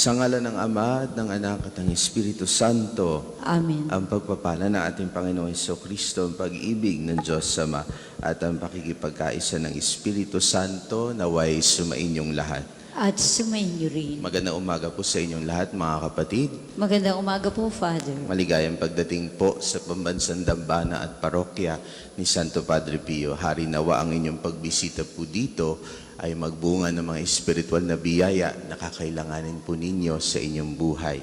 Sa ngalan ng Ama at ng Anak at ng Espiritu Santo, Amen. ang pagpapala ng ating Panginoong Jesucristo, ang pag-ibig ng Diyos Ama at ang pakikipagkaisa ng Espiritu Santo naway sumainyong lahat. At sumainyo rin. Magandang umaga po sa inyong lahat, mga kapatid. Magandang umaga po, Father. Maligayang pagdating po sa pambansang dambana at parokya ni Santo Padre Pio. Hari nawa ang inyong pagbisita po dito ay magbunga ng mga espiritual na biyaya na kakailanganin po ninyo sa inyong buhay.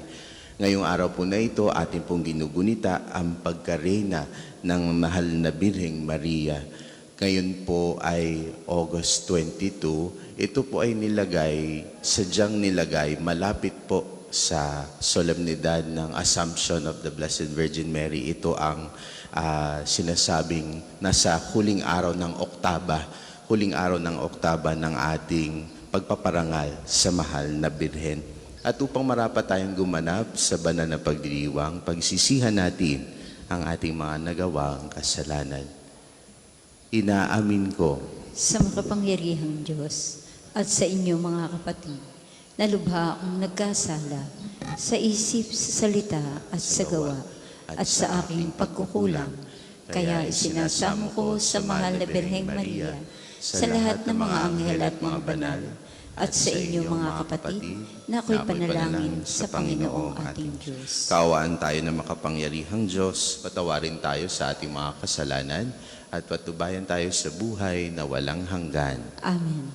Ngayong araw po na ito, ating pong ginugunita ang pagkareyna ng mahal na Birheng Maria. Ngayon po ay August 22. Ito po ay sadyang nilagay malapit po sa solemnidad ng Assumption of the Blessed Virgin Mary. Ito ang sinasabing nasa huling araw ng oktaba ng ating pagpaparangal sa mahal na Birhen. At upang marapat tayong gumanap sa banal na pagdiriwang, pagsisihan natin ang ating mga nagawang kasalanan. Inaamin ko Sa makapangyarihang Diyos at sa inyo mga kapatid, na lubha akong nagkasala sa isip, sa salita at sa gawa at sa aking pagkukulang. Kaya isinasamo ko sa mahal na Birheng Maria, sa lahat ng mga anghel at mga banal, at sa inyo mga kapatid, na ako'y panalangin sa Panginoong ating Diyos. Kaawaan tayo ng makapangyarihang Diyos, patawarin tayo sa ating mga kasalanan, at patubayan tayo sa buhay na walang hanggan. Amen.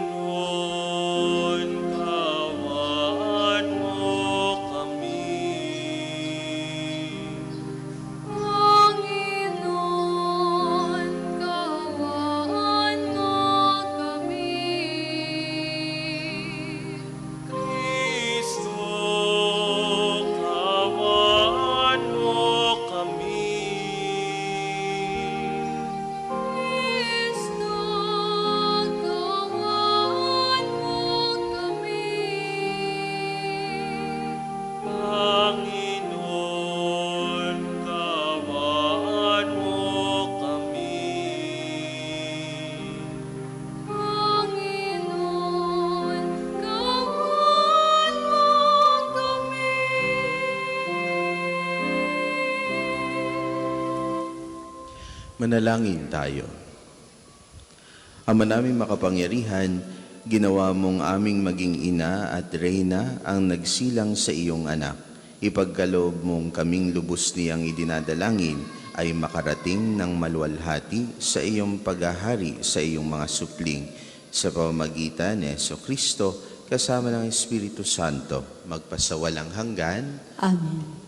Panginoon, kaawaan mo kami. Panginoon, kaawaan mo kami. Kristo, kaawaan mo kami. Kristo, kaawaan mo kami. Panginoon, kaawaan mo kami. Panginoon, kaawaan mo kami. Manalangin tayo. Ama naming makapangyarihan, ginawa mong aming maging ina at reyna ang nagsilang sa iyong anak. Ipagkaloob mong kaming lubos niyang idinadalangin ay makarating ng maluwalhati sa iyong paghahari sa iyong mga supling. Sa pamamagitan ni Jesucristo, kasama ng Espiritu Santo, magpasawalang hanggan. Amen.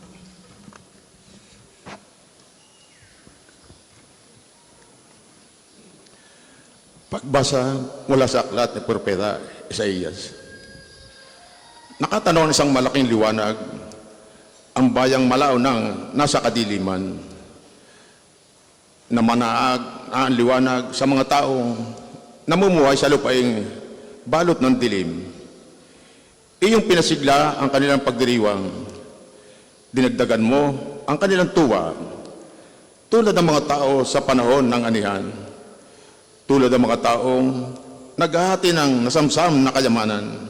Pagbasa mula sa aklat ni Propeta Isaías. Nakatanaw ng isang malaking liwanag, ang bayang malao ng nasa kadiliman, na manaag ang liwanag sa mga taong namumuhay sa lupaing balot ng dilim. Iyong pinasigla ang kanilang pagdiriwang, dinagdagan mo ang kanilang tuwa, tulad ng mga tao sa panahon ng anihan. Tulad ng mga taong naghahati ng nasamsam na kayamanan.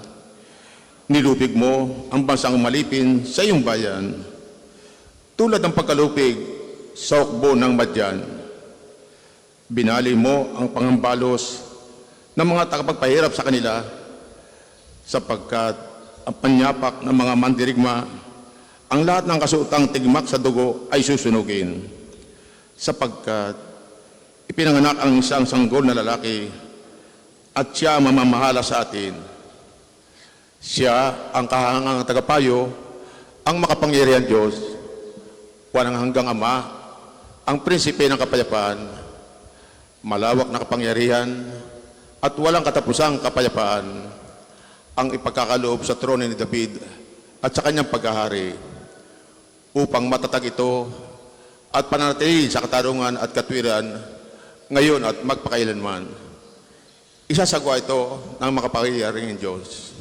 Nilupig mo ang bansang malipin sa iyong bayan. Tulad ng pagkalupig sa hukbo ng Madyan. Binali mo ang pangambalos ng mga tagapagpahirap sa kanila, sapagkat ang panyapak ng mga mandirigma, ang lahat ng kasuotang tigmak sa dugo ay susunugin. Sapagkat ipinanganak ang isang sanggol na lalaki at siya mamamahala sa atin. Siya ang kahangang tagapayo, ang makapangyarihan Diyos, walang hanggang Ama, ang prinsipe ng kapayapaan, malawak na kapangyarihan at walang katapusang kapayapaan, ang ipagkakaloob sa trono ni David at sa kanyang paghahari, upang matatag ito at pananatili sa katarungan at katwiran ngayon at magpakailanman. Isasagwa ito ng makapangyarihang Diyos.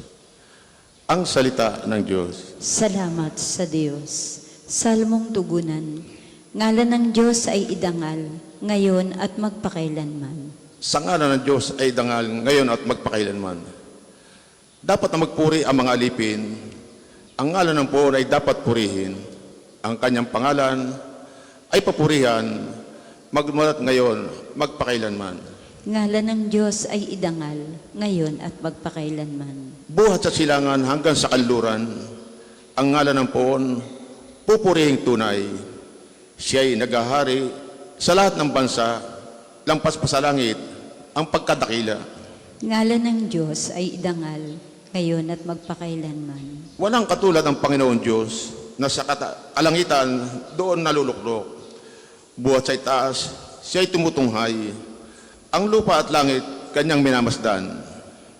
Ang salita ng Diyos. Salamat sa Diyos. Salmong tugunan. Ngalan ng Diyos ay idangal, ngayon at magpakailanman. sa ngalan ng Diyos ay dangal ngayon at magpakailanman. Dapat na magpuri ang mga alipin. Ang ngalan ng poon ay dapat purihin. Ang kanyang pangalan ay papurihan, magmulat ngayon, magpakailanman. Ngalan ng Diyos ay idangal, ngayon at magpakailanman. Buhat sa silangan hanggang sa kanluran, ang ngalan ng poon, pupurihing tunay. Siya'y naghahari sa lahat ng bansa, lampas pa sa langit, ang pagkadakila. Ngalan ng Diyos ay idangal, ngayon at magpakailanman. Walang katulad ang Panginoon Diyos na sa kalangitan doon naluluklok. Buhat sa itaas, siya'y tumutunghay. Ang lupa at langit, kanyang minamasdan.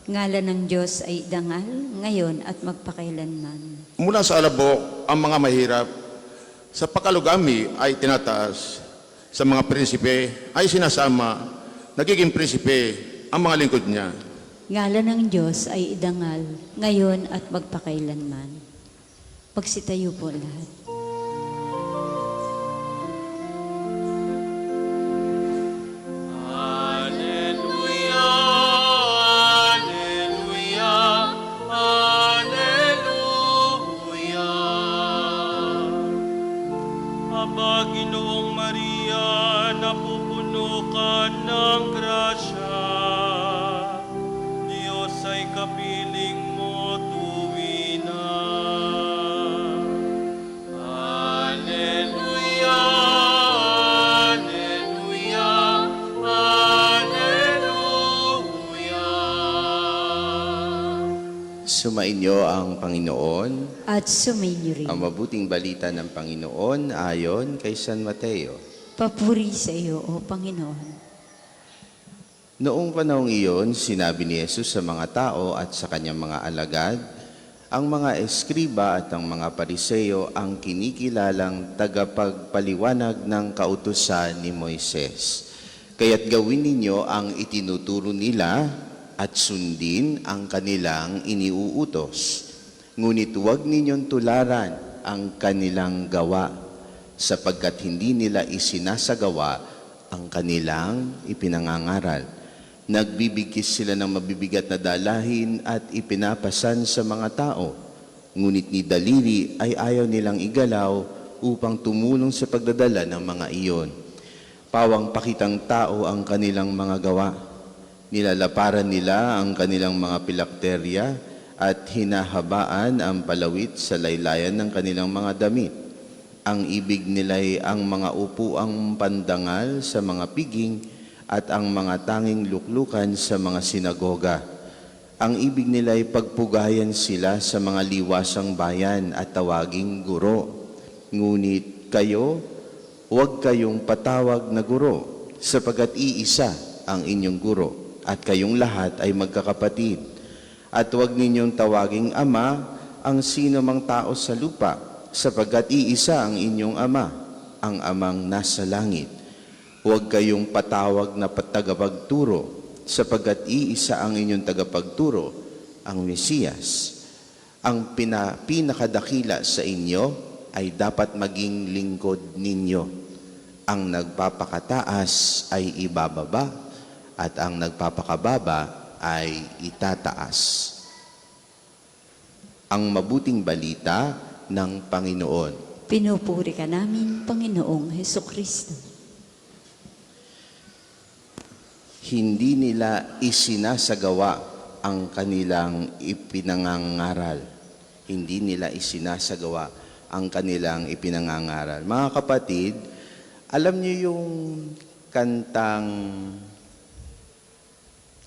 Ngalan ng Diyos ay idangal, ngayon at magpakailanman. Mula sa alabok, ang mga mahirap, sa pagkalugami ay tinataas. Sa mga prinsipe ay sinasama, nagiging prinsipe ang mga lingkod niya. Ngalan ng Diyos ay idangal, ngayon at magpakailanman. Magsitayo po lahat. Alleluia, Alleluia, Alleluia. Aba, Ginoong Maria, napupuno ka ng grasya. Diyos ay kapiling mo tuwina. Alleluia, Alleluia, Alleluia. Sumainyo ang Panginoon. At sumainyo rin. Ang mabuting balita ng Panginoon ayon kay San Mateo. Papuri sa iyo, O Panginoon. Noong panahong iyon, sinabi ni Jesus sa mga tao at sa kanyang mga alagad, ang mga eskriba at ang mga pariseyo ang kinikilalang tagapagpaliwanag ng kautusan ni Moises. Kaya't gawin ninyo ang itinuturo nila at sundin ang kanilang iniuutos. Ngunit huwag ninyong tularan ang kanilang gawa, sapagkat hindi nila isinasagawa ang kanilang ipinangangaral. Nagbibigkis sila ng mabibigat na dalahin at ipinapasan sa mga tao. Ngunit ni daliri ay ayaw nilang igalaw upang tumulong sa pagdadala ng mga iyon. Pawang pakitang tao ang kanilang mga gawa. Nilalaparan nila ang kanilang mga pilakterya at hinahabaan ang palawit sa laylayan ng kanilang mga damit. Ang ibig nila'y ang mga upuang pandangal sa mga piging at ang mga tanging luklukan sa mga sinagoga. Ang ibig nila'y pagpugayan sila sa mga liwasang bayan at tawaging guro. Ngunit kayo, huwag kayong patawag na guro, sapagkat iisa ang inyong guro, at kayong lahat ay magkakapatid. At huwag ninyong tawaging ama ang sino mang tao sa lupa, sapagkat iisa ang inyong ama, ang amang nasa langit. Huwag kayong patawag na tagapagturo, sapagkat iisa ang inyong tagapagturo, ang Mesiyas. Ang pinakadakila sa inyo ay dapat maging lingkod ninyo. Ang nagpapakataas ay ibababa, at ang nagpapakababa ay itataas. Ang mabuting balita ng Panginoon. Pinupuri ka namin, Panginoong Hesukristo. Hindi nila isinasagawa ang kanilang ipinangangaral. Hindi nila isinasagawa ang kanilang ipinangangaral. Mga kapatid, alam niyo yung kantang,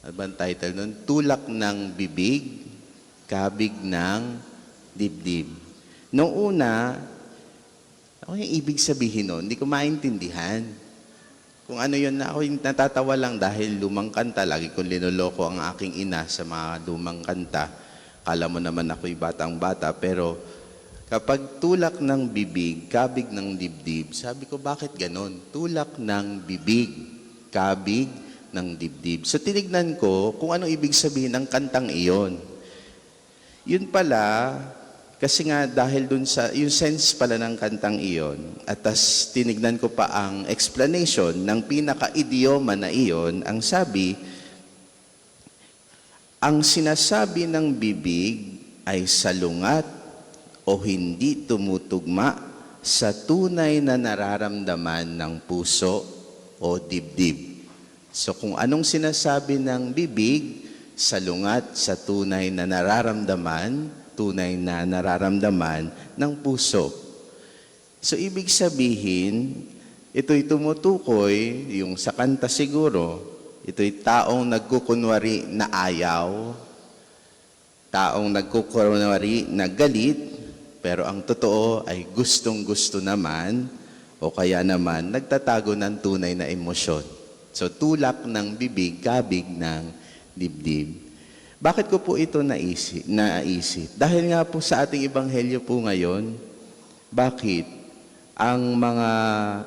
ano ba ang title nun? Tulak ng bibig, kabig ng dibdib. Noong una, ano yung ibig sabihin nun? Hindi ko maintindihan. Kung ano yun, ako yung natatawa lang dahil lumang kanta. Lagi kong linoloko ang aking ina sa mga lumang kanta. Kala mo naman ako'y batang-bata. Pero kapag tulak ng bibig, kabig ng dibdib, sabi ko, bakit ganon? Tulak ng bibig, kabig ng dibdib. So tinignan ko kung anong ibig sabihin ng kantang iyon. Yun pala Kasi nga dahil dun sa, yung sense pala ng kantang iyon, at tas tinignan ko pa ang explanation ng pinaka-idioma na iyon, ang sabi, ang sinasabi ng bibig ay salungat o hindi tumutugma sa tunay na nararamdaman ng puso o dibdib. So kung anong sinasabi ng bibig, salungat sa tunay na nararamdaman ng puso. So ibig sabihin, ito'y tumutukoy, yung sa kanta siguro, ito'y taong nagkukunwari na ayaw, taong nagkukunwari na galit, pero ang totoo ay gustong-gusto naman, o kaya naman nagtatago ng tunay na emosyon. So tulak ng bibig, kabig ng dibdib. Bakit ko po ito naisip? Dahil nga po sa ating ebanghelyo po ngayon, bakit ang mga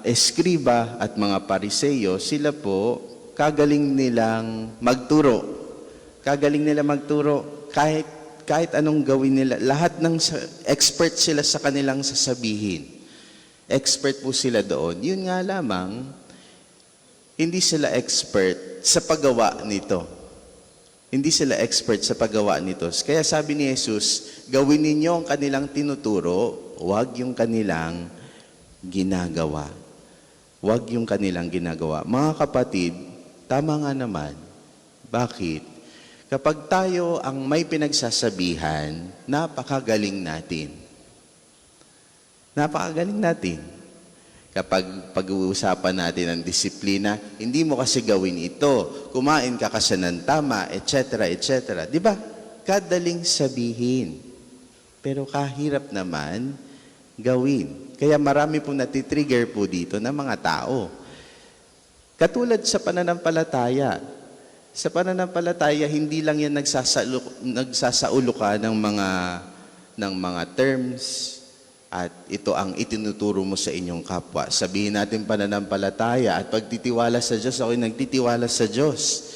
eskriba at mga pariseyo, sila po kagaling nilang magturo. Kagaling nila magturo kahit anong gawin nila. Lahat ng expert sila sa kanilang sasabihin. Expert po sila doon. Yun nga lamang, hindi sila expert sa paggawa nito. Hindi sila expert sa paggawa nito. Kaya sabi ni Jesus, gawin ninyo ang kanilang tinuturo, huwag yung kanilang ginagawa. Huwag yung kanilang ginagawa. Mga kapatid, tama nga naman. Bakit? Kapag tayo ang may pinagsasabihan, napakagaling natin. Napakagaling natin. Kapag pag-uusapan natin ang disiplina, hindi mo kasi gawin ito, kumain ka kasi ng tama, etc., etc. Di ba? Kadaling sabihin. Pero kahirap naman gawin. Kaya marami pong natitrigger po dito ng mga tao. Katulad sa pananampalataya. Sa pananampalataya, hindi lang yan nagsasaulo ka ng mga terms, at ito ang itinuturo mo sa inyong kapwa. Sabihin natin pananampalataya at pagtitiwala sa Diyos, ako'y nagtitiwala sa Diyos.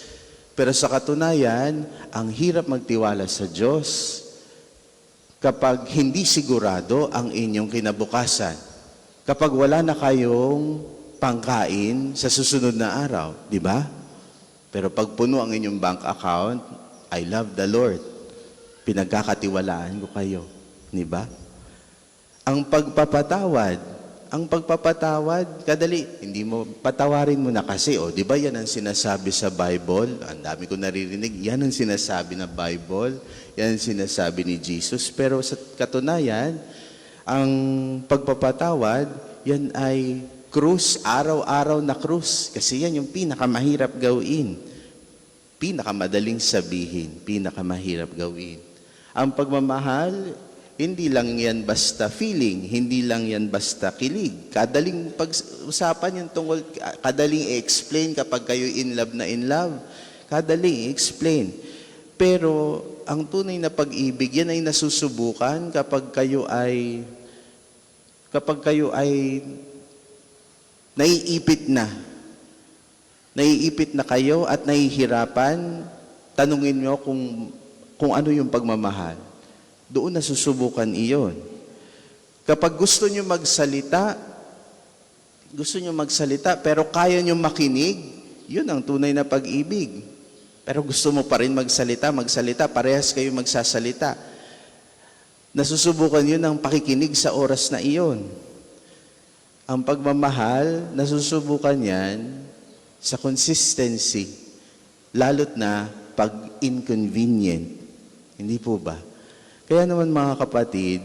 Pero sa katunayan, ang hirap magtiwala sa Diyos kapag hindi sigurado ang inyong kinabukasan. Kapag wala na kayong pangkain sa susunod na araw, di ba? Pero pag puno ang inyong bank account, I love the Lord. Pinagkakatiwalaan ko kayo. Di ba? Ang pagpapatawad, kadali, hindi mo, patawarin mo na kasi, di ba yan ang sinasabi sa Bible? Ang dami ko naririnig, yan ang sinasabi na Bible, yan ang sinasabi ni Jesus. Pero sa katunayan, ang pagpapatawad, yan ay krus, araw-araw na krus. Kasi yan yung pinakamahirap gawin. Pinakamadaling sabihin, pinakamahirap gawin. Ang pagmamahal, hindi lang yan basta feeling, hindi lang yan basta kilig. Kadaling pag-usapan yung tungkol, kadaling i-explain kapag kayo in love. Kadaling i-explain. Pero ang tunay na pag-ibig, yan ay nasusubukan kapag kayo ay naiipit na. Naiipit na kayo at nahihirapan, tanungin nyo kung ano yung pagmamahal. Doon nasusubukan iyon. Kapag gusto nyo magsalita, pero kaya nyo makinig, yun ang tunay na pag-ibig. Pero gusto mo pa rin magsalita, parehas kayo magsasalita. Nasusubukan yun ang pakikinig sa oras na iyon. Ang pagmamahal, nasusubukan yan sa consistency, lalo't na pag inconvenient. Hindi po ba? Kaya naman mga kapatid,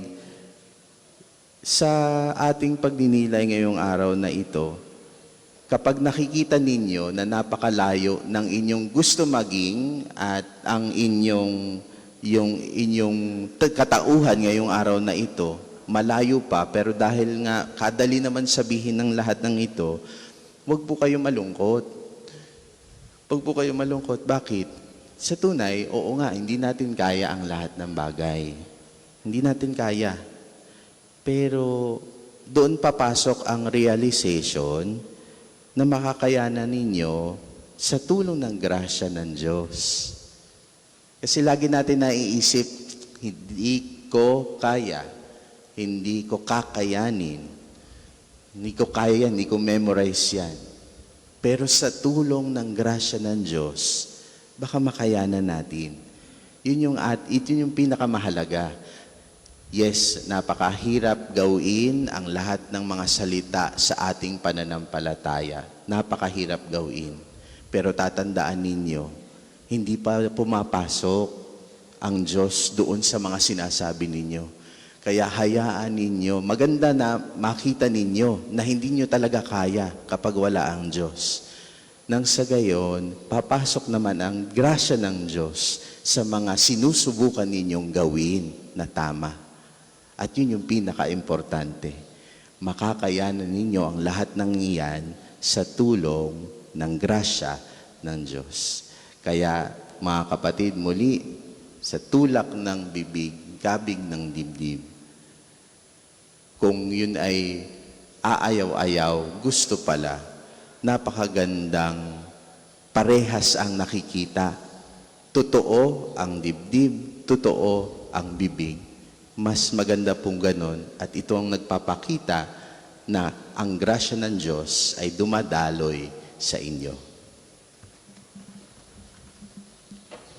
sa ating pagdinilay ngayong araw na ito, kapag nakikita ninyo na napakalayo ng inyong gusto maging at ang inyong katauhan ngayong araw na ito, malayo pa, pero dahil nga kadali naman sabihin ng lahat ng ito, huwag po kayo malungkot. Huwag po kayo malungkot. Bakit? Sa tunay, oo nga, hindi natin kaya ang lahat ng bagay. Hindi natin kaya. Pero doon papasok ang realization na makakayanan ninyo sa tulong ng grasya ng Diyos. Kasi lagi natin naiisip, ko kaya, hindi ko kakayanin, hindi ko kaya yan, hindi ko memorize yan. Pero sa tulong ng grasya ng Diyos, baka makayanan natin. Ito yung pinakamahalaga. Yes, napakahirap gawin ang lahat ng mga salita sa ating pananampalataya. Napakahirap gawin. Pero tatandaan ninyo, hindi pa pumapasok ang Diyos doon sa mga sinasabi ninyo. Kaya hayaan ninyo, maganda na makita ninyo na hindi nyo talaga kaya kapag wala ang Diyos. Nang sa gayon, papasok naman ang grasya ng Diyos sa mga sinusubukan ninyong gawin na tama. At yun yung pinaka-importante. Makakayanan ninyo ang lahat ng iyan sa tulong ng grasya ng Diyos. Kaya mga kapatid, muli, sa tulak ng bibig, kabig ng dibdib, kung yun ay aayaw-ayaw, gusto pala, napakagandang parehas ang nakikita. Totoo ang dibdib, totoo ang bibig. Mas maganda pong ganon at ito ang nagpapakita na ang grasya ng Diyos ay dumadaloy sa inyo.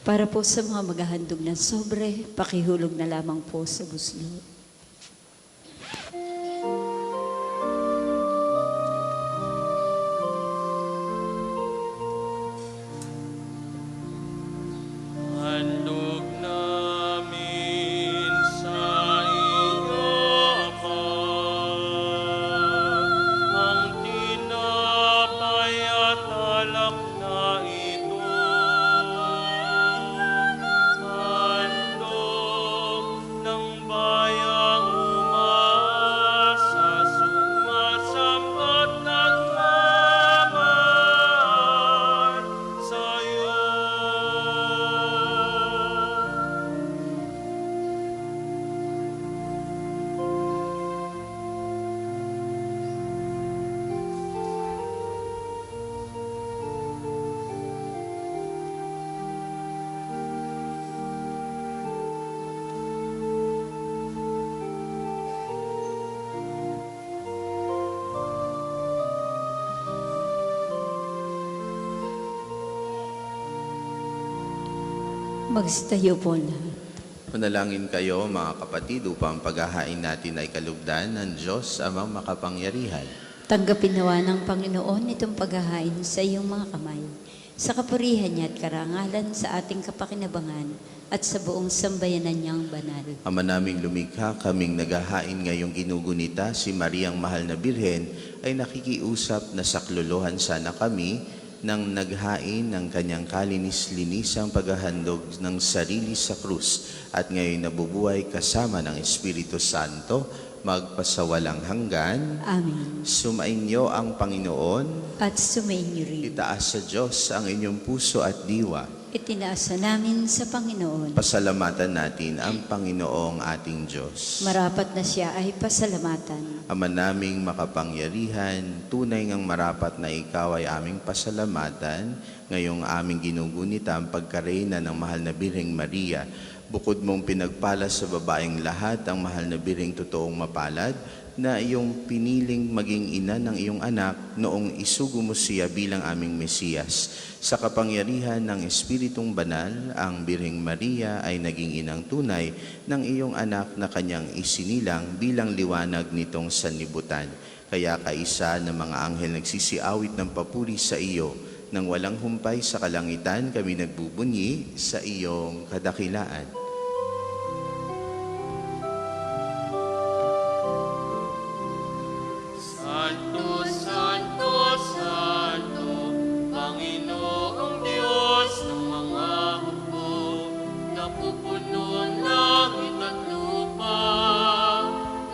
Para po sa mga maghahandog ng sobre, pakihulog na lamang po sa buslo. Handog namin sa iyo, Ama, ang tinapay at alak na ito. Handog ng bayang umasa, sumasambat nagmamahal sa iyo. Magstayo po lahat. Manalangin kayo mga kapatid upang paghahain natin ay kalugdan ng Diyos amang makapangyarihan. Tanggapin nawa ng Panginoon itong paghahain sa iyong mga kamay, sa kapurihan niya at karangalan sa ating kapakinabangan at sa buong sambayanan niyang banal. Ama naming lumikha, kaming naghahain ngayong ginugunita, si Mariang Mahal na Birhen, ay nakikiusap na saklolohan sana kami nang naghain ng kanyang kalinis-linisang paghahandog ng sarili sa krus at ngayon nabubuhay kasama ng Espiritu Santo, magpasawalang hanggan. Amen. Sumainyo ang Panginoon. At sumainyo rin. Itaas sa Diyos ang inyong puso at diwa. Itinaasa namin sa Panginoon. Pasalamatan natin ang Panginoong ating Diyos. Marapat na siya ay pasalamatan. Ama naming makapangyarihan, tunay ngang marapat na ikaw ay aming pasalamatan, ngayong aming ginugunita ang pagkareyna ng mahal na Birheng Maria. Bukod mong pinagpala sa babaeng lahat ang mahal na Birheng totoong mapalad, na iyong piniling maging ina ng iyong anak noong isugo mo siya bilang aming Mesiyas. Sa kapangyarihan ng Espiritong Banal, ang Birheng Maria ay naging inang tunay ng iyong anak na kanyang isinilang bilang liwanag nitong sanlibutan. Kaya kaisa ng mga anghel nagsisiawit ng papuri sa iyo, nang walang humpay sa kalangitan kami nagbubunyi sa iyong kadakilaan. Santo, Santo, Santo, Panginoong Diyos ng mga hukbo, napupuno ang langit at lupa,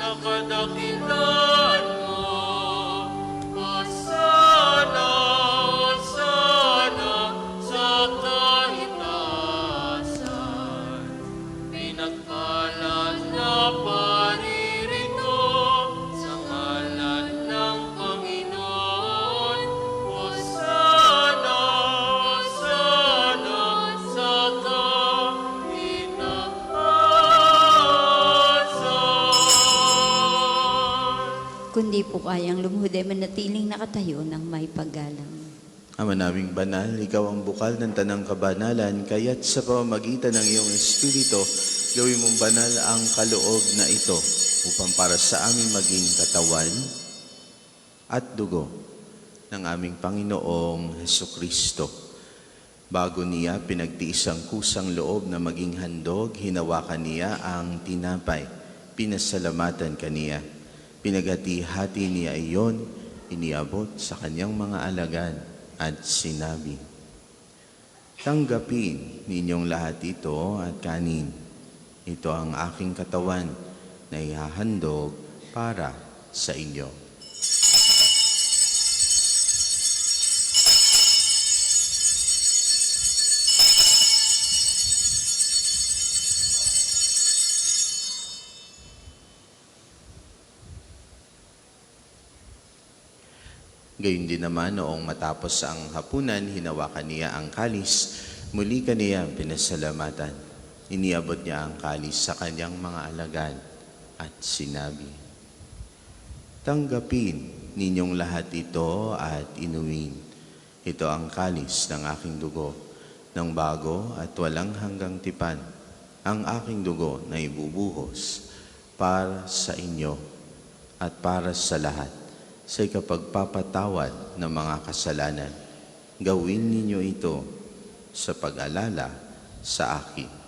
nakadakilaan mo. Hosana, Hosana, sa kaitaasan. hindi po kayang lumuhod ay manatiling nakatayo ng may paggalang. Ama naming banal, ikaw ang bukal ng tanang kabanalan, kaya't sa pamamagitan ng iyong Espiritu, gawin mong banal ang kaloob na ito upang para sa amin maging katawan at dugo ng aming Panginoong Hesukristo. Bago niya pinagtiis ang kusang loob na maging handog, hinawakan niya ang tinapay, pinasalamatan kaniya. Pinaghati-hati niya iyon, iniabot sa kanyang mga alagad at sinabi, "Tanggapin ninyong lahat ito at kanin. Ito ang aking katawan na ihahandog para sa inyo." Gayun din naman noong matapos ang hapunan, hinawakan niya ang kalis. Muli kaniya pinasalamatan. Iniabot niya ang kalis sa kanyang mga alagad at sinabi, "Tanggapin ninyong lahat ito at inumin. Ito ang kalis ng aking dugo, ng bago at walang hanggang tipan, ang aking dugo na ibubuhos para sa inyo at para sa lahat sa ikapagpapatawad ng mga kasalanan. Gawin ninyo ito sa pag-alala sa akin."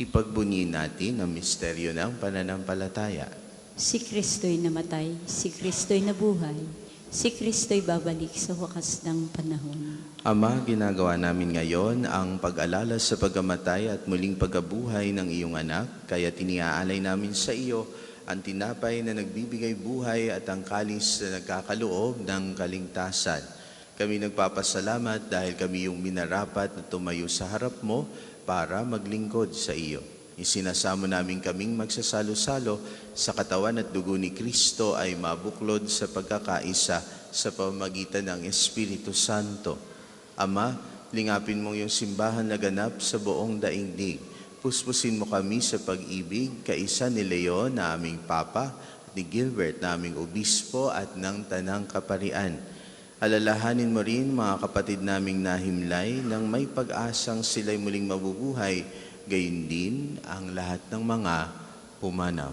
Ipagbunyi natin ang misteryo ng pananampalataya. Si Kristo'y namatay, si Kristo'y nabuhay, si Kristo'y babalik sa wakas ng panahon. Ama, ginagawa namin ngayon ang pag-alala sa pagkamatay at muling pagkabuhay ng iyong anak, kaya tiniaalay namin sa iyo ang tinapay na nagbibigay buhay at ang kalis na nagkakaloob ng kaligtasan. Kami nagpapasalamat dahil kami yung minarapat na tumayo sa harap mo para maglingkod sa iyo. Isinasamo namin kaming magsasalo-salo sa katawan at dugo ni Kristo ay mabuklod sa pagkakaisa sa pamamagitan ng Espiritu Santo. Ama, lingapin mong yung simbahan na ganap sa buong daigdig. Puspusin mo kami sa pag-ibig, kaisa ni Leon na aming Papa, ni Gilbert na aming Obispo at ng Tanang Kaparian. Alalahanin mo rin mga kapatid naming nahimlay nang may pag-asang sila'y muling mabubuhay, gayon din ang lahat ng mga pumanaw.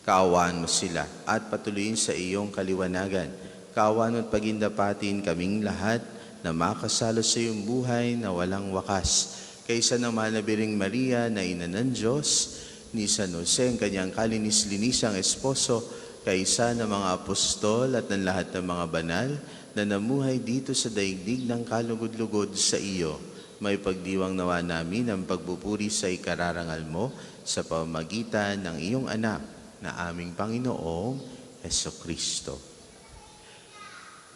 Kaawaan mo sila at patuloyin sa iyong kaliwanagan. Kaawaan at pagindapatin kaming lahat na makasalo sa iyong buhay na walang wakas. Kaysa ng mahal na Birheng Maria na ina ng Diyos, ni San Jose ang kanyang kalinis-linisang esposo, kaysa ng mga apostol at ng lahat ng mga banal na namuhay dito sa daigdig ng kalugod-lugod sa iyo, may pagdiwang nawa namin ang pagpupuri sa ikararangal mo sa pamamagitan ng iyong anak na aming Panginoong Hesukristo.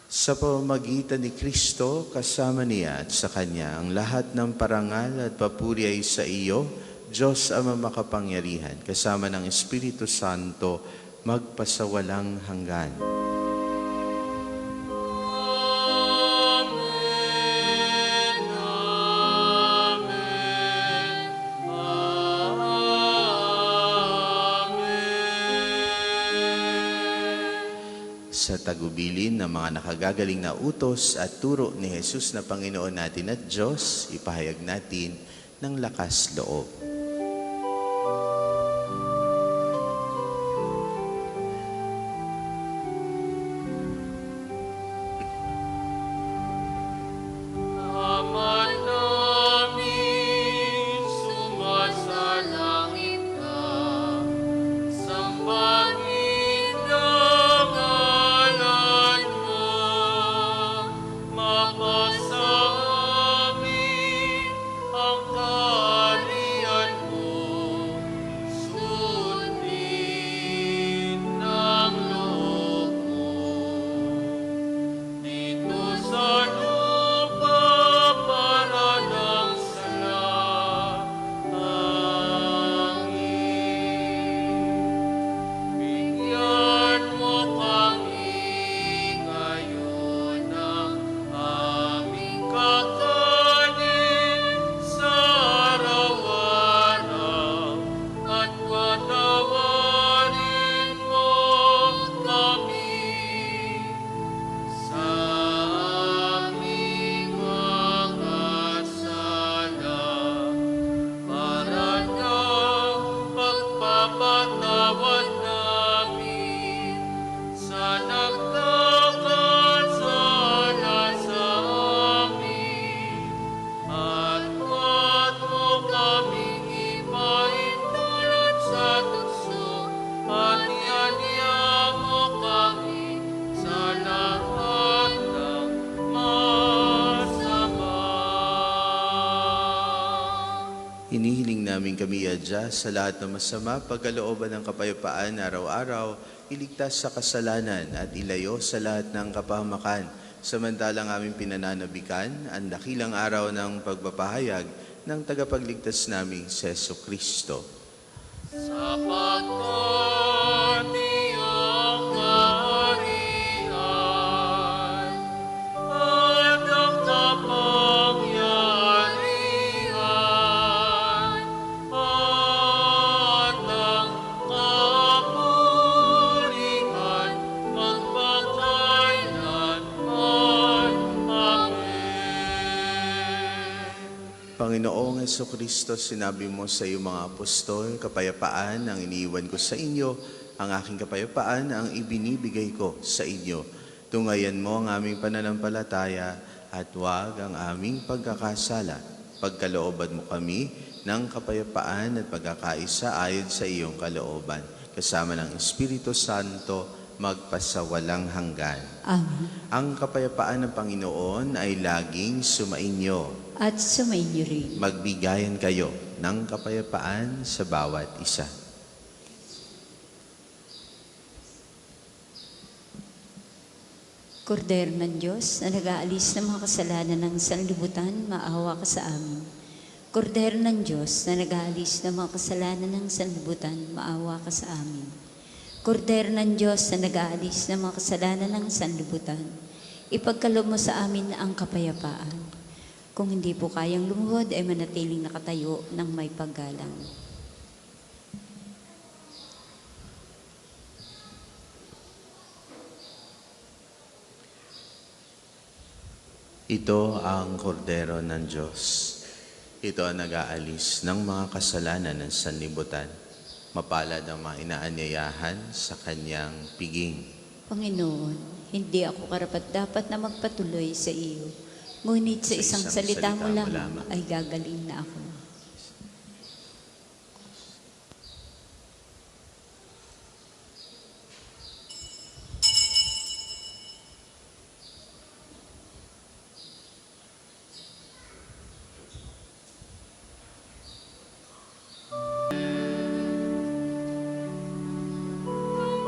Sa pamamagitan ni Kristo, kasama niya at sa Kanya, ang lahat ng parangal at papuri ay sa iyo, Diyos Ama makapangyarihan, kasama ng Espiritu Santo, magpasawalang hanggan. Amen. Amen. Amen. Sa tagubilin ng mga nakagagaling na utos at turo ni Jesus na Panginoon natin at Diyos, ipahayag natin ng lakas loob. Ama namin, sumasalangit ka, sambahin ang ngalan mo, mapasa amin ang kaharian Hinihiling namin kami adya sa lahat ng masama, pagkalooban ng kapayapaan araw-araw, iligtas sa kasalanan at ilayo sa lahat ng kapahamakan. Samantalang aming pinananabikan ang dakilang araw ng pagpapahayag ng tagapagligtas naming si Jesucristo. Sapagkat iyong kaharian at ang kapangyarihan at ang kapurihan magpakailanman. Amen. Panginoong Jesucristo, sinabi mo sa iyong mga apostol, kapayapaan ang iniiwan ko sa inyo, ang aking kapayapaan ang ibinibigay ko sa inyo. Tungayan mo ang aming pananampalataya at huwag ang aming pagkakasala. Pagkalooban mo kami ng kapayapaan at pagkakaisa ayon sa iyong kalooban. Kasama ng Espiritu Santo, magpasawalang hanggan. Amen. Ang kapayapaan ng Panginoon ay laging sumainyo. At sumainyo rin. Magbigayan kayo ng kapayapaan sa bawat isa. Kordero ng Diyos na nag-aalis ng mga kasalanan ng sanlibutan, maawa ka sa amin. Kordero ng Diyos na nag-aalis ng mga kasalanan ng sanlibutan, maawa ka sa amin. Kordero ng Diyos na nag-aalis ng mga kasalanan ng sanlibutan, ipagkaloob mo sa amin ang kapayapaan. Kung hindi po kayang lumuhod, ay manatiling nakatayo ng may paggalang. Ito ang kordero ng Diyos. Ito ang nag-aalis ng mga kasalanan ng sanlibutan. Mapalad ang mga inaanyayahan sa kanyang piging. Panginoon, hindi ako karapat-dapat na magpatuloy sa iyo. Ngunit sa isang salita mo lamang ay gagaling na ako.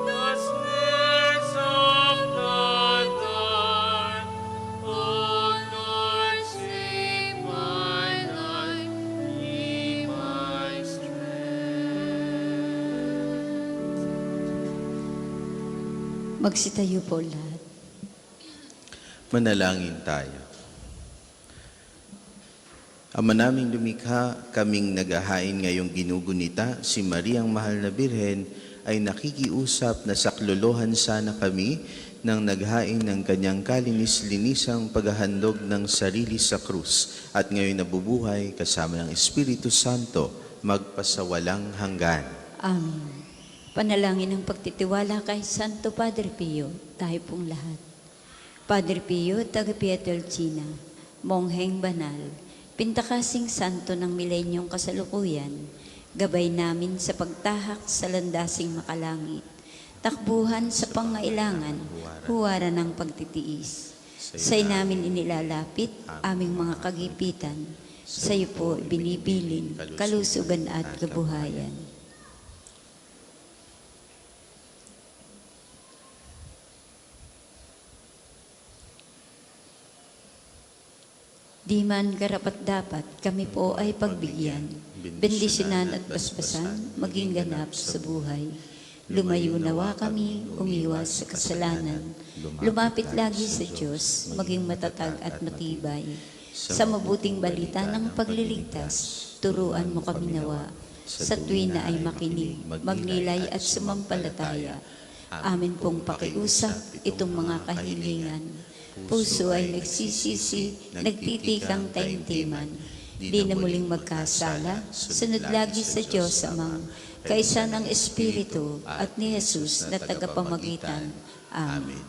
The snares of the dawn, O Lord, save my life, be my strength. Magsitayo po lahat. Manalangin tayo. Ama naming lumikha, kaming naghahain ngayong ginugunita, si Mariang Mahal na Birhen, ay nakikiusap na saklolohan sana kami nang naghain ng kanyang kalinis-linisang paghahandog ng sarili sa krus at ngayon nabubuhay kasama ng Espiritu Santo magpasawalang hanggan. Amen. Panalangin ng pagtitiwala kay Santo Padre Pio, tayo pong lahat. Padre Pio, taga Pietrelcina, mongheng banal, pintakasing santo ng milenyong kasalukuyan, gabay namin sa pagtahak sa landasing makalangit, takbuhan sa pangailangan, huwaran ng pagtitiis. Sa'yo namin inilalapit aming mga kagipitan, sa'yo po binibilin, kalusugan at kabuhayan. Di man karapat-dapat, kami po ay pagbigyan, bendisyonan at basbasan, maging ganap sa buhay. Lumayo nawa kami, umiwas sa kasalanan. Lumapit lagi sa Diyos, maging matatag at matibay. Sa mabuting balita ng pagliligtas, turuan mo kami nawa. Sa tuwi na ay makinig, magnilay at sumampalataya. Amin pong pakiusap itong mga kahilingan. Puso ay nagsisisi, nagtitikang taimtiman. Di na muling magkasala, sunod lagi sa Diyos Amang, kaisa ng Espiritu at ni Jesus na tagapamagitan. Amen.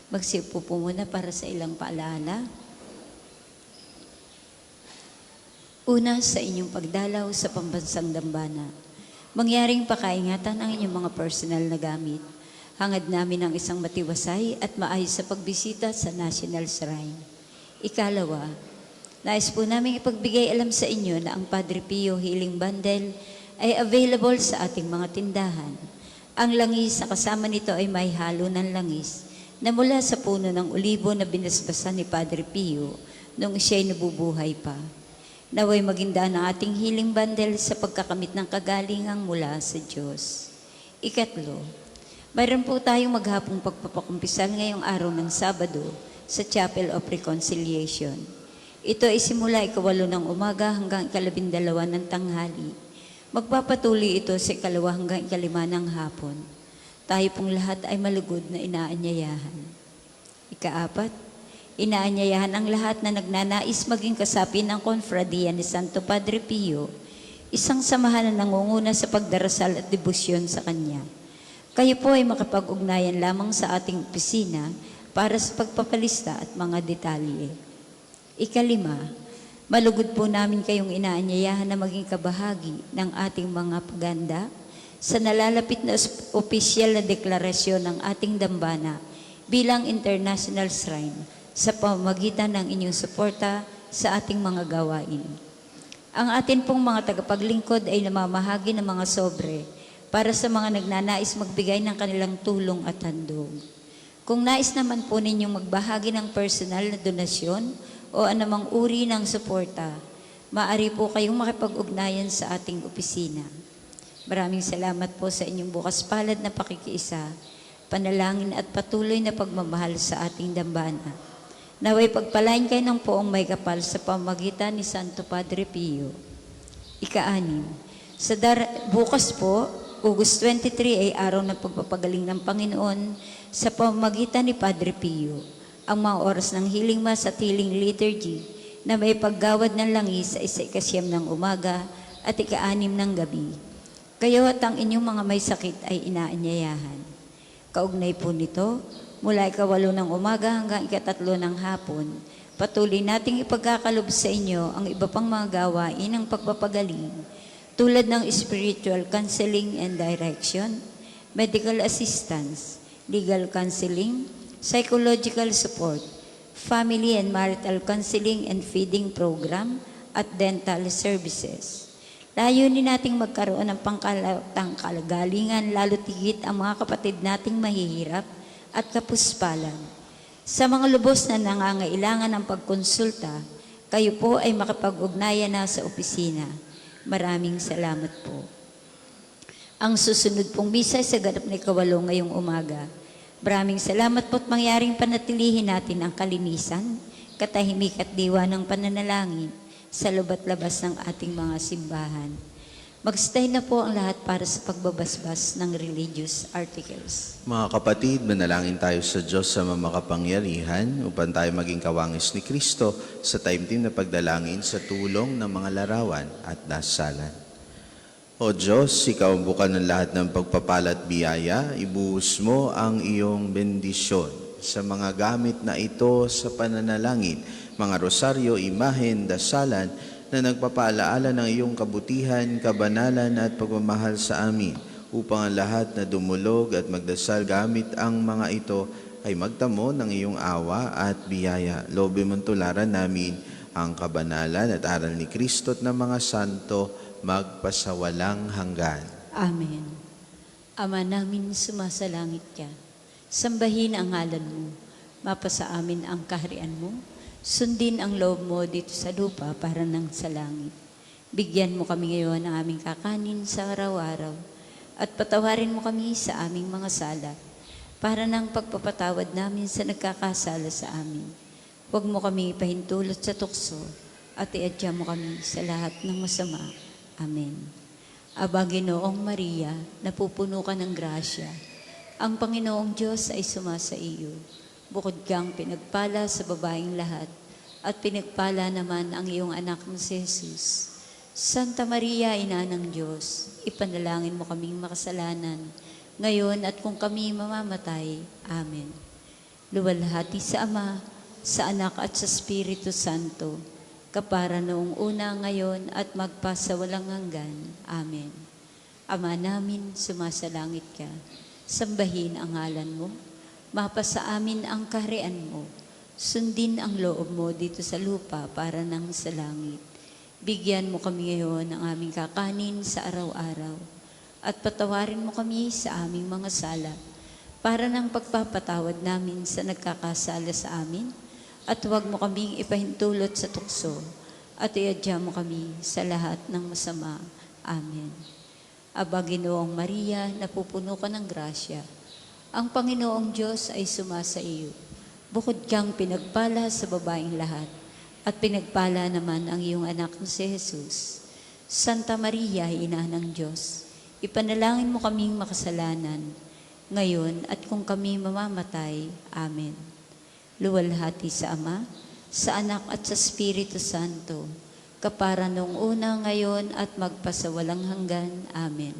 Magsiupo po muna para sa ilang paalala. Una, sa inyong pagdalaw sa pambansang dambana. Mangyaring pakaingatan ang inyong mga personal na gamit. Hangad namin ang isang matiwasay at maayos sa pagbisita sa National Shrine. Ikalawa, Nais po namin ipagbigay alam sa inyo na ang Padre Pio Healing Bundle ay available sa ating mga tindahan. Ang langis na kasama nito ay may halo ng langis na mula sa puno ng olibo na binasbasan ni Padre Pio noong siya'y nabubuhay pa. Naway maginda ng ating healing bundle sa pagkakamit ng kagalingang mula sa Diyos. Ikatlo, mayroon po tayong maghapong pagpapakumpisal ngayong araw ng Sabado sa Chapel of Reconciliation. Ito ay simula 8 ng umaga hanggang 12 ng tanghali. Magpapatuloy ito sa 2 hanggang 5 ng hapon. Tayo pong lahat ay malugod na inaanyayahan. Ika-4, inaanyayahan ang lahat na nagnanais maging kasapi ng Konfradiya ni Santo Padre Pio, isang samahan na nangunguna sa pagdarasal at debosyon sa Kanya. Kayo po ay makapag-ugnayan lamang sa ating opisina para sa pagpapalista at mga detalye. Ika-5, malugod po namin kayong inaanyayahan na maging kabahagi ng ating mga paganda sa nalalapit na opisyal na deklarasyon ng ating dambana bilang International Shrine sa pamamagitan ng inyong suporta sa ating mga gawain. Ang atin pong mga tagapaglingkod ay namamahagi ng mga sobre para sa mga nagnanais magbigay ng kanilang tulong at handog. Kung nais naman po ninyong magbahagi ng personal na donasyon o anumang uri ng suporta, maaari po kayong makipag-ugnayan sa ating opisina. Maraming salamat po sa inyong bukas palad na pakikiisa, panalangin at patuloy na pagmamahal sa ating dambana. Naway pagpalain kayo ng poong may kapal sa pamagitan ni Santo Padre Pio. Ika-6, bukas po, August 23 ay araw ng pagpapagaling ng Panginoon sa pamagitan ni Padre Pio. Ang mga oras ng healing mass at healing liturgy na may paggawad ng langis sa 9 ng umaga at 6 ng gabi. Kayo at ang inyong mga may sakit ay inaanyayahan. Kaugnay po nito, mula 8 ng umaga hanggang 3 ng hapon, patuloy nating ipagkakalob sa inyo ang iba pang mga gawain ng pagpapagaling tulad ng spiritual counseling and direction, medical assistance, legal counseling, psychological support, family and marital counseling and feeding program, at dental services. Layunin nating magkaroon ng pangkalatang kalagalingan lalo tigit ang mga kapatid nating mahihirap at kapuspalan. Sa mga lubos na nangangailangan ng pagkonsulta, kayo po ay makapag-ugnayan na sa opisina. Maraming salamat po. Ang susunod pong misa ay sa ganap na 8 ngayong umaga. Maraming salamat po at mangyaring panatilihin natin ang kalinisan, katahimik at diwa ng pananalangin sa loob at labas ng ating mga simbahan. Mag-stay na po ang lahat para sa pagbabasbas ng religious articles. Mga kapatid, manalangin tayo sa Diyos sa makapangyarihan upang tayo maging kawangis ni Kristo sa taimtim na pagdalangin sa tulong ng mga larawan at dasalan. O Diyos, Ikaw ang bukan ng lahat ng pagpapala at biyaya, ibuhos mo ang iyong bendisyon sa mga gamit na ito sa pananalangin, mga rosaryo, imahen, dasalan, na nagpapaalaala ng iyong kabutihan, kabanalan at pagmamahal sa amin, upang ang lahat na dumulog at magdasal gamit ang mga ito ay magtamo ng iyong awa at biyaya. Loobin mong tularan namin ang kabanalan at aral ni Kristo at ng mga santo magpasawalang hanggan. Amen. Ama namin, sumasalangit ka. Sambahin ang ngalan mo. Mapasa amin ang kaharian mo. Sundin ang loob mo dito sa lupa para nang sa langit. Bigyan mo kami ngayon ng aming kakanin sa araw-araw at patawarin mo kami sa aming mga sala para nang pagpapatawad namin sa nagkakasala sa amin. Huwag mo kami ipahintulot sa tukso at iadya mo kami sa lahat ng masama. Amen. Aba, Ginoong Maria, napupuno ka ng grasya. Ang Panginoong Diyos ay sumasa iyo. Bukod kang pinagpala sa babaeng lahat, at pinagpala naman ang iyong anak na si Jesus. Santa Maria, Ina ng Diyos, ipanalangin mo kaming makasalanan, ngayon at kung kami mamamatay. Amen. Luwalhati sa Ama, sa Anak at sa Espiritu Santo, kapara noong una, ngayon at magpasawalang hanggan. Amen. Ama namin, sumasalangit ka. Sambahin ang ngalan mo. Mapasa amin ang kaharian mo. Sundin ang loob mo dito sa lupa para nang sa langit. Bigyan mo kami ngayon ng aming kakanin sa araw-araw. At patawarin mo kami sa aming mga sala para nang pagpapatawad namin sa nagkakasala sa amin. At huwag mo kaming ipahintulot sa tukso at iadya mo kami sa lahat ng masama. Amen. Aba, Ginoong Maria, napupuno ka ng grasya. Ang Panginoong Diyos ay sumasa iyo. Bukod kang pinagpala sa babaeng lahat, at pinagpala naman ang iyong anak na si Jesus. Santa Maria, Ina ng Diyos, ipanalangin mo kaming makasalanan, ngayon at kung kami mamamatay. Amen. Luwalhati sa Ama, sa Anak at sa Espiritu Santo, kapara nung una, ngayon at magpasawalang hanggan. Amen.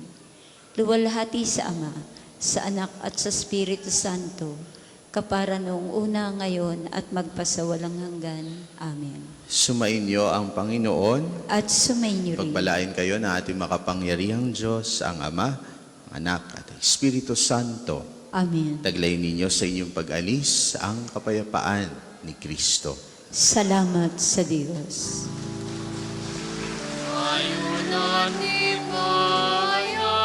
Luwalhati sa Ama, sa Anak at sa Espiritu Santo, kapara noong una, ngayon, at magpasawalang hanggan. Amen. Sumainyo ang Panginoon. At sumainyo rin. Pagpalain kayo na ating makapangyarihang Diyos, ang Ama, ang Anak, at ang Espiritu Santo. Amen. Taglay ninyo sa inyong pag-alis ang kapayapaan ni Kristo. Salamat sa Diyos. Ayunan ni Maya,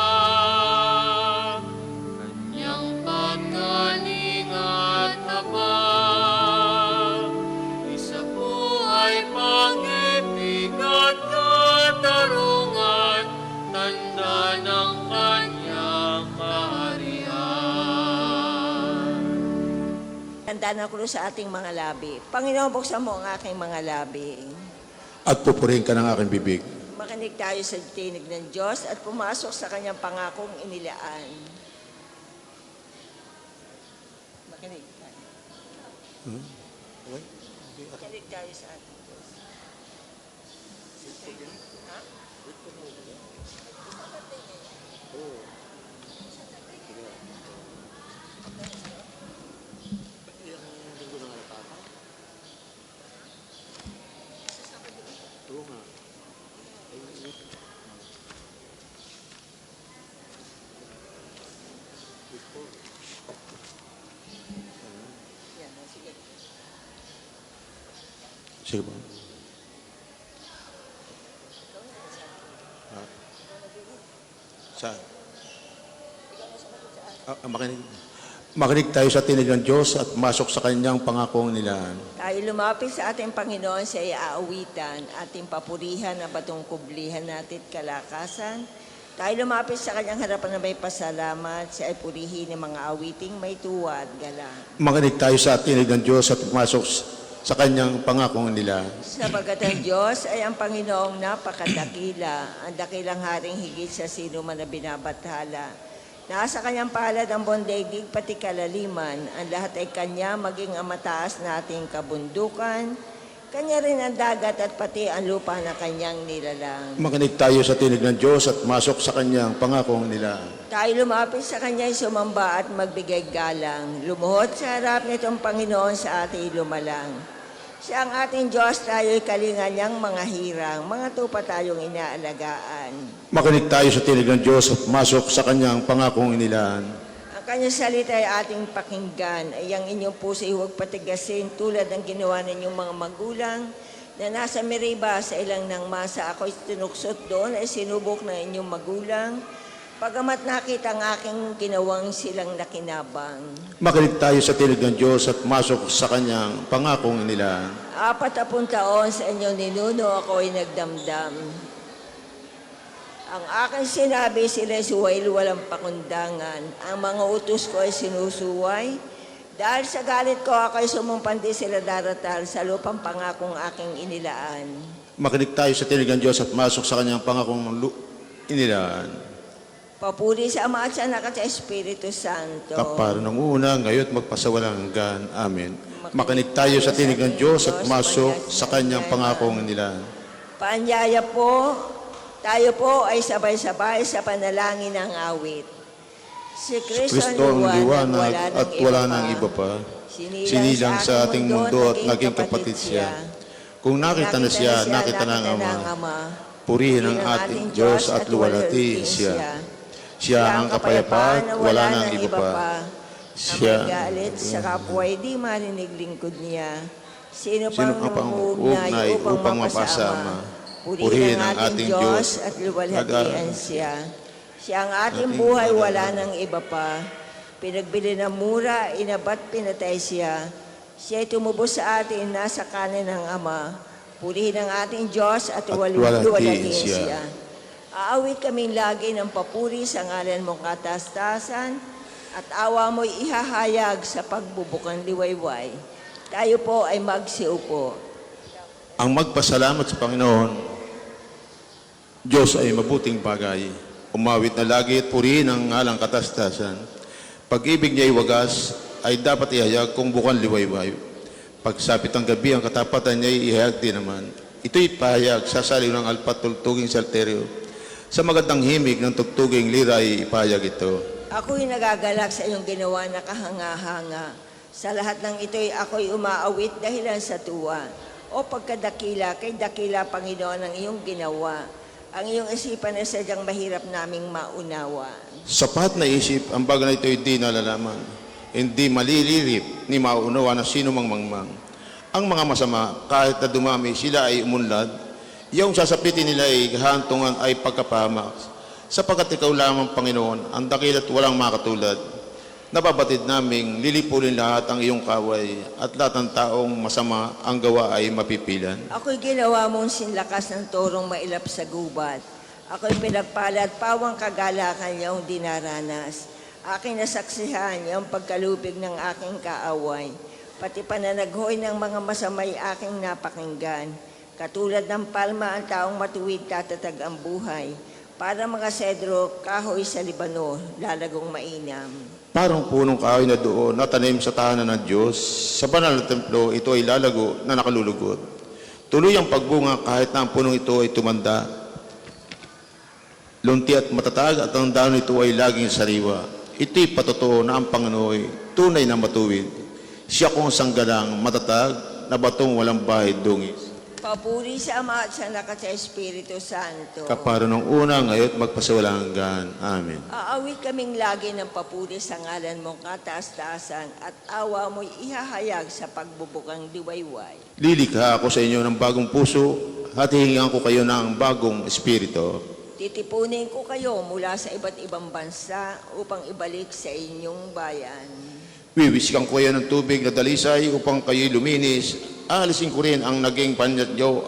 kanyang paggaling at habag, isa buhay pag-ibig at katarungan, tanda ng kanyang kaharian. Tanda ng krus sa ating mga labi. Panginoon, buksan mo ang aking mga labi. At pupurihin ka ng aking bibig. Makinig tayo sa tinig ng Diyos at pumasok sa kanyang pangakong inilaan. Makinig tayo. Makinig tayo sa ating Diyos. Ha? Yan, sige. Sige po. Saan? Makinig tayo sa tinig ng Diyos at masok sa kanyang pangakong nilaan. Tayo lumapit sa ating Panginoon sa iaawitan, ating papurihan at patungkublihan natin at kalakasan. Tayo lumapit sa kanyang harapan na may pasalamat, siya ay purihin ng mga awiting may tuwa at gala. Makinig tayo sa tinig ng Diyos at masok sa kanyang pangakong nilaan. Sapagat ang Diyos ay ang Panginoong napakadakila, ang dakilang haring higit sa sino man na binabathala. Nasa kanyang palad ang bondaigdig pati kalaliman, ang lahat ay kanya maging ang mataas nating kabundukan, kanya rin ang dagat at pati ang lupa na kanyang nilalang. Makinig tayo sa tinig ng Diyos at masok sa kanyang pangakong nilaan. Tayo lumapit sa kanya sumamba at magbigay galang, lumuhod sa harap nitong Panginoon sa ating lumalang. Siya ang ating Diyos, tayo'y kalingan niyang mga hirang, mga tupa tayong inaalagaan. Makinig tayo sa tinig ng Diyos at masok sa kanyang pangakong inilaan. Ang kanyang salita ay ating pakinggan, ay ang inyong puso huwag patigasin tulad ng ginawa ninyong mga magulang na nasa Meriba sa ilang ng masa. Ako'y tinuksot doon ay sinubok ng inyong magulang, pagamat nakita ang aking ginawang silang nakinabang. Makinig tayo sa tinig ng Diyos at masok sa kanyang pangakong inilaan. 40 taon sa inyong ninuno ako'y nagdamdam. Ang aking sinabi sila suway walang pakundangan. Ang mga utos ko ay sinusuway. Dahil sa galit ko ako'y sumumpandi sila daratal sa lupang pangakong aking inilaan. Makinig tayo sa tinig ng Diyos at masok sa kanyang pangakong inilaan. Papuri sa Ama at sa Anak at sa Espiritu Santo. Kapara ng una, ngayon at magpasawalang hanggan. Amen. Makinig tayo sa tinig ng Diyos at masok sa kanyang pangakong inilaan. Paanyaya po, tayo po ay sabay-sabay sa panalangin ng awit. Si Kristo Kristo ang liwanag at wala nang nang iba pa. Sinilang sa ating mundo at naging kapatid siya. Kung nakita na siya, nakita na ang Ama. Purihin ang ating Diyos at luwalhati siya. Siya ang kapayapaan, wala nang iba pa. Siya, Ang galit sa kapwa ay di marinig lingkod niya. Sino Sino pang ka pang uugnay uugnay upang mapasama? Purihin ang ating Diyos at luwalhatian siya. Siya ang ating buhay, wala nang iba pa. Pinagbili ng mura, inabat pinatay siya. Siya'y tumubos sa atin, nasa kanan ng Ama. Purihin ang ating Diyos at luwalhatian siya. Aawit kaming lagi ng papuri sa ngalan mong katastasan at awa mo'y ihahayag sa pagbubukang liwayway. Tayo po ay magsiupo. ang magpasalamat sa Panginoon, Diyos ay mabuting bagay. Umawit na lagi at purihin ang ngalang katastasan. Pag-ibig niya ay wagas, ay dapat ihayag kung bukan liwayway. Pagsapit ng gabi, ang katapatan niya ay ihayag din naman. Ito'y pahayag sa saliw ng alpat tugtuging salteryo. Sa magandang himig ng tugtuging lira ay ipahayag ito. Ako'y nagagalak sa iyong ginawa na kahanga-hanga. Sa lahat ng ito'y ako'y umaawit dahilan sa tuwa. O pagkadakila, kay dakila Panginoon ang iyong ginawa. Ang iyong isipan ay sadyang mahirap naming maunawa. Sapat na isip, ang bagay na ito'y di nalalaman. Hindi malilirip ni mauunawa na sino mang mangmang. Ang mga masama, kahit na dumami, sila ay umunlad. Yung sasapitin nila ay hantungan ay pagkapahamak. Sapagkat ikaw lamang, Panginoon, ang dakil at walang makatulad. Nababatid naming lilipulin lahat ang iyong kaway at lahat ng taong masama ang gawa ay mapipilan. Ako'y ginawa mong sinlakas ng torong mailap sa gubat. Ako'y pinagpala at pawang kagalakan niyong dinaranas. Aking nasaksihan yung pagkalubig ng aking kaaway. Pati pananaghoy ng mga masamay aking napakinggan. Katulad ng palma ang taong matuwid tatatag ang buhay. Para mga sedro, kahoy sa Libano, lalagong mainam. Parang punong kahoy na doon natanim sa tahanan ng Diyos, sa banal na templo ito ay lalago na nakalulugod. Tuloy ang pagbunga kahit na ang punong ito ay tumanda. Lunti at matatag at ang dahon nito ay laging sariwa. Ito'y patotoo na ang Panginoon ay tunay na matuwid. Siya kung sanggalang matatag na batong walang bahid dungis. Papuri sa Ama at sa Anak at sa Espiritu Santo. Kaparo ng una, ngayon magpasawalang hanggan. Amen. Aawit kaming lagi ng papuri sa ngalan mong kataas-taasan at awa mo'y ihahayag sa pagbubukang diwayway. Lilikha ako sa inyo ng bagong puso at hihingan ko kayo ng bagong espiritu. Titipunin ko kayo mula sa iba't ibang bansa upang ibalik sa inyong bayan. Wiwisikan ko kayo ng tubig na dalisay upang kayo'y luminis. Aalisin ko rin ang naging panyadyo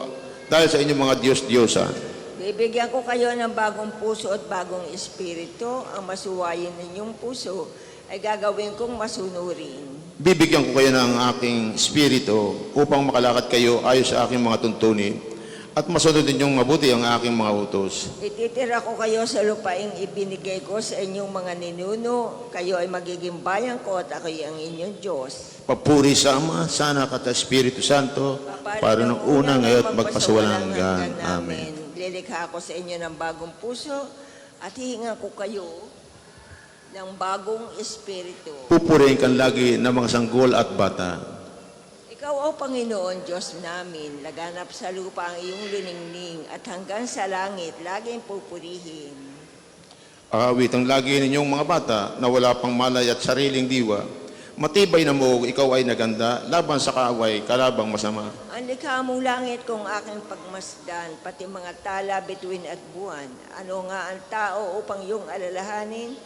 dahil sa inyong mga Diyos-Diyosan. Bibigyan ko kayo ng bagong puso at bagong espiritu. Ang masuwayin ninyong puso ay gagawin kong masunurin. Bibigyan ko kayo ng aking espiritu upang makalakad kayo ayon sa aking mga tuntunin at masunod ninyong mabuti ang aking mga utos. Ititira ko kayo sa lupaing ibinigay ko sa inyong mga ninuno. Kayo ay magiging bayan ko at ako'y ang inyong Diyos. Papuri sa Ama, sa Anak at sa Espiritu Santo, para ng una, ngayon at magpasawalang hanggan. Amen. Lilikha ako sa inyo ng bagong puso at hihingan ko kayo ng bagong espiritu. Pupurihin kan lagi ng mga sanggol at bata. Ikaw, O Panginoon, Diyos namin, laganap sa lupa ang iyong liningning at hanggang sa langit, laging pupurihin. Awit ang lagi ninyong mga bata na wala pang malay at sariling diwa. Matibay na mo, ikaw ay naganda, laban sa kaaway, kalabang masama. Ang likha mong langit kung aking pagmasdan, pati mga tala, bituin at buwan. Ano nga ang tao upang iyong alalahanin?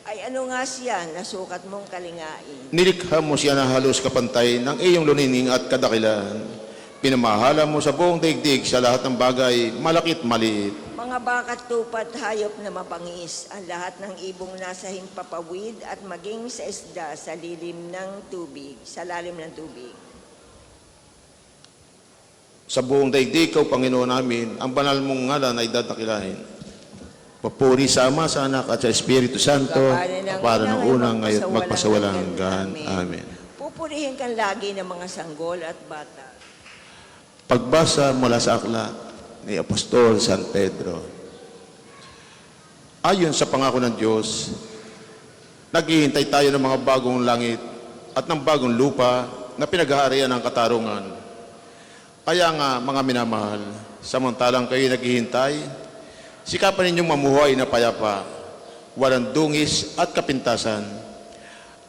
Ay ano nga siya na sukat mong kalingain? Nilikha mo siya na halos kapantay ng iyong lunining at kadakilaan. Pinamahala mo sa buong daigdig sa lahat ng bagay, malakit maliit. Mga bakat tupat hayop na mabangis, ang lahat ng ibong nasa himpapawid at maging sa isda sa lilim ng tubig, sa lalim ng tubig. Sa buong daigdig, ikaw, Panginoon namin, ang banal mong ngalan ay dadakilahin. Papuri sa Ama, sa Anak at sa Espiritu Santo, para ng unang ngayon at magpasawalang hanggan. Amen. Pupurihin kang lagi ng mga sanggol at bata. Pagbasa mula sa aklat ni Apostol San Pedro. Ayon sa pangako ng Diyos, naghihintay tayo ng mga bagong langit at ng bagong lupa na pinaghaharian ng katarungan. Kaya nga, mga minamahal, samantalang kayo naghihintay, sikapan ninyong mamuhay na payapa, walang dungis at kapintasan.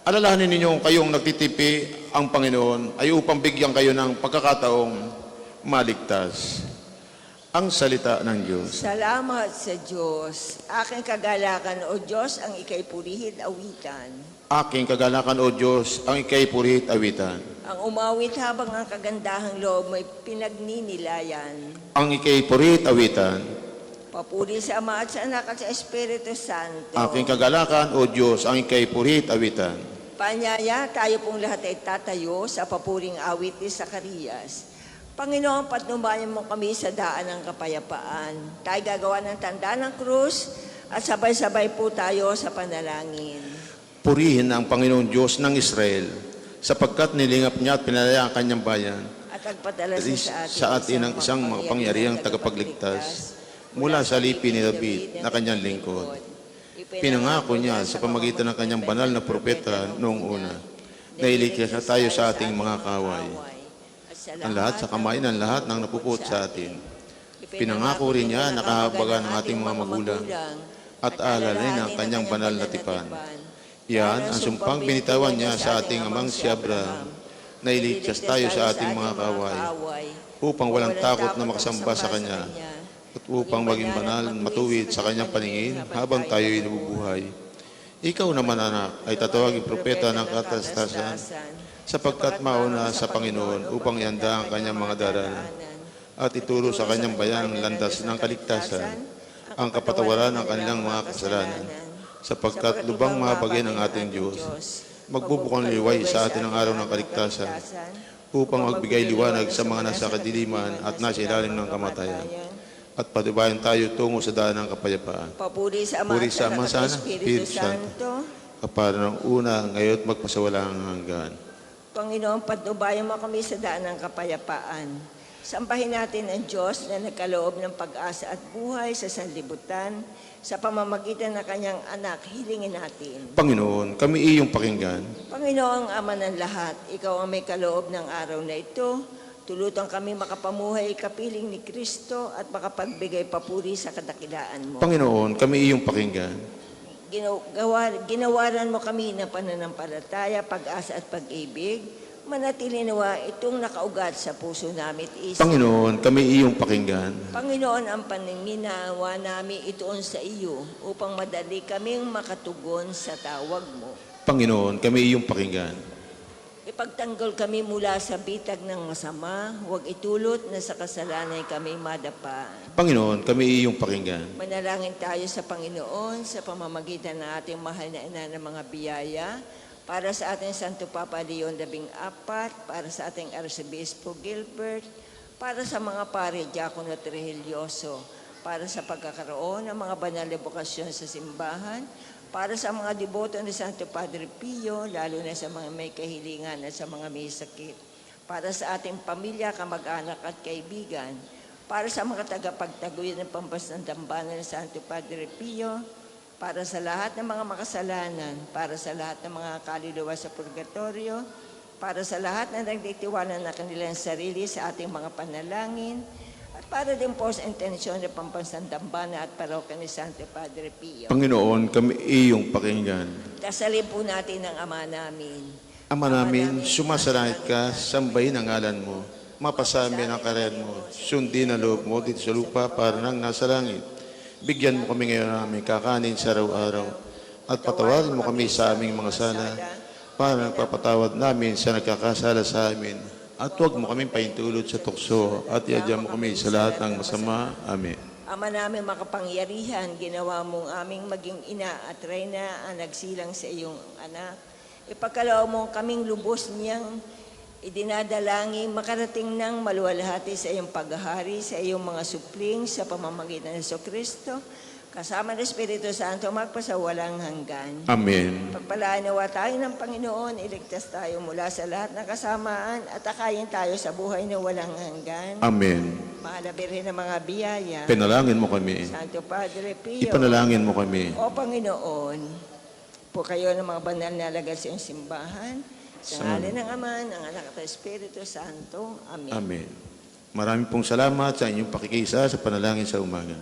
Alalahanin ninyo kayong nagtitipi ang Panginoon ay upang bigyan kayo ng pagkakataong maligtas. Ang salita ng Diyos. Salamat sa Diyos. Aking kagalakan, O Diyos, ang ika'y purihit awitan. Aking kagalakan, O Diyos, ang ika'y puri't awitan. Ang umawit habang ang kagandahang loob mo'y pinagninilayan. Ang ika'y puri't awitan. Papuri sa Ama at sa Anak at sa Espiritu Santo. Aking kagalakan, O Diyos, ang ika'y puri't awitan. Panyaya, tayo pong lahat ay tatayo sa papuring awit ni Zacarias. Panginoon, patnubayan mo kami sa daan ng kapayapaan. Tayo gagawa ng tanda ng krus at sabay-sabay po tayo sa panalangin. Purihin ang Panginoong Diyos ng Israel, sapagkat nilingap niya at pinalaya ang kanyang bayan. At agpadala Sa atin ang isang makapangyarihang tagapagligtas mula sa lipi ni David na kanyang lingkod. Pinangako niya sa pamagitan ng kanyang banal na propeta noong una, na iligtas na tayo sa ating mga kaway. Ang lahat sa kamay ng lahat ng napuput sa atin. Pinangako rin niya na kahabagan ng ating mga magulang at alalay ng kanyang banal na tipan. Yan ang sumpang binitawan niya sa ating amang si Abraham, na iligtas tayo sa ating mga kaway, upang walang takot na makasamba sa kanya, at upang maging banal, matuwid sa kanyang paningin habang tayo'y nabubuhay. Ikaw naman, anak, ay tatawagin propeta ng katastasan, sapagkat mauna sa Panginoon upang ihanda ang kanyang mga daranan at ituro sa kanyang bayan ang landas ng kaligtasan, ang kapatawaran ng kanilang mga kasalanan, sapagkat lubang mabagay ng ating Diyos. Magbubukang liway sa atin ang araw ng kaligtasan, upang magbigay liwanag sa mga nasa kadiliman at nasa ilalim ng kamatayan, at patibayan tayo tungo sa daan ng kapayapaan. Papuri sa Ama Puri at sa sa Ama, Anak at Sana, sa Espiritu Espiritu Santo. Santo. Kapara ng una, ngayon at magpasawalang hanggan. Panginoon, patnubayan mo kami sa daan ng kapayapaan. Sampahin natin ang Diyos na nagkaloob ng pag-asa at buhay sa sanlibutan. Sa pamamagitan ng kanyang anak, hilingin natin. Panginoon, kami iyong pakinggan. Panginoong Ama ng lahat, ikaw ang may kaloob ng araw na ito. Tulutan kami makapamuhay kapiling ni Kristo at makapagbigay papuri sa kadakilaan mo. Panginoon, kami iyong pakinggan. Ginawaran mo kami ng pananampalataya, pag-asa at pag-ibig. Manatili nawa itong nakaugat sa puso namin at isip. Panginoon, kami iyong pakinggan. Panginoon, ang paninginawa namin itoon sa iyo upang madali kaming makatugon sa tawag mo. Panginoon, kami iyong pakinggan. Ipagtanggol kami mula sa bitag ng masama, huwag itulot na sa kasalanan kami madapa. Panginoon, kami iyong pakinggan. Manalangin tayo sa Panginoon sa pamamagitan ng ating mahal na ina ng mga biyaya, para sa ating Santo Papa Leon XIV, para sa ating Arcebispo Gilbert, para sa mga pare, diakono at religyoso, para sa pagkakaroon ng mga banal na bukasyon sa simbahan, para sa mga deboto ni Santo Padre Pio, lalo na sa mga may kahilingan at sa mga may sakit, para sa ating pamilya, kamag-anak at kaibigan, para sa mga tagapagtaguyod ng pambasang dambana ni Santo Padre Pio, para sa lahat ng mga makasalanan, para sa lahat ng mga kaluluwa sa purgatorio, para sa lahat na nagtitiwala na kanilang sarili sa ating mga panalangin, at para din po sa intensyon ng pambansang dambana at parokya ni Santo Padre Pio. Panginoon, kami iyong pakinggan. Dasalin po natin ang Ama namin. Ama namin, sumasalangit ka, sambahin ang ngalan mo. Mapasami ang karayan mo. Sundin ang loob mo dito sa lupa para nang nasa langit. Bigyan mo kami ngayon ng aming kakanin sa araw-araw. At patawarin mo kami sa aming mga sala para nagpapatawad namin sa nagkakasala sa amin. At huwag mo kami paintulot sa tukso at iadya mo kami sa lahat ng masama. Amen. Ama namin makapangyarihan, ginawa mong aming maging ina at reyna ang nagsilang sa iyong anak. Ipagkaloob mo kaming lubos niyang idinadalangin makarating ng maluwalhati sa iyong paghahari, sa iyong mga supling sa pamamagitan ng Kristo, kasama ng Espiritu Santo, magpasawalang hanggan. Amen. Pagpalaan nawa tayo ng Panginoon, iligtas tayo mula sa lahat ng kasamaan at akayin tayo sa buhay na walang hanggan. Amen. Mahal na Birhen ng mga biyaya, Penalangin mo kami. Santo Padre Pio, Ipanalangin mo kami. o Panginoon, po kayo ng mga banal na alagad sa iyong simbahan, sa ngalan ng Ama, ng Anak at Espiritu Santo. Amen. Amen. Maraming pong salamat sa inyong pakikisa sa panalangin sa umaga.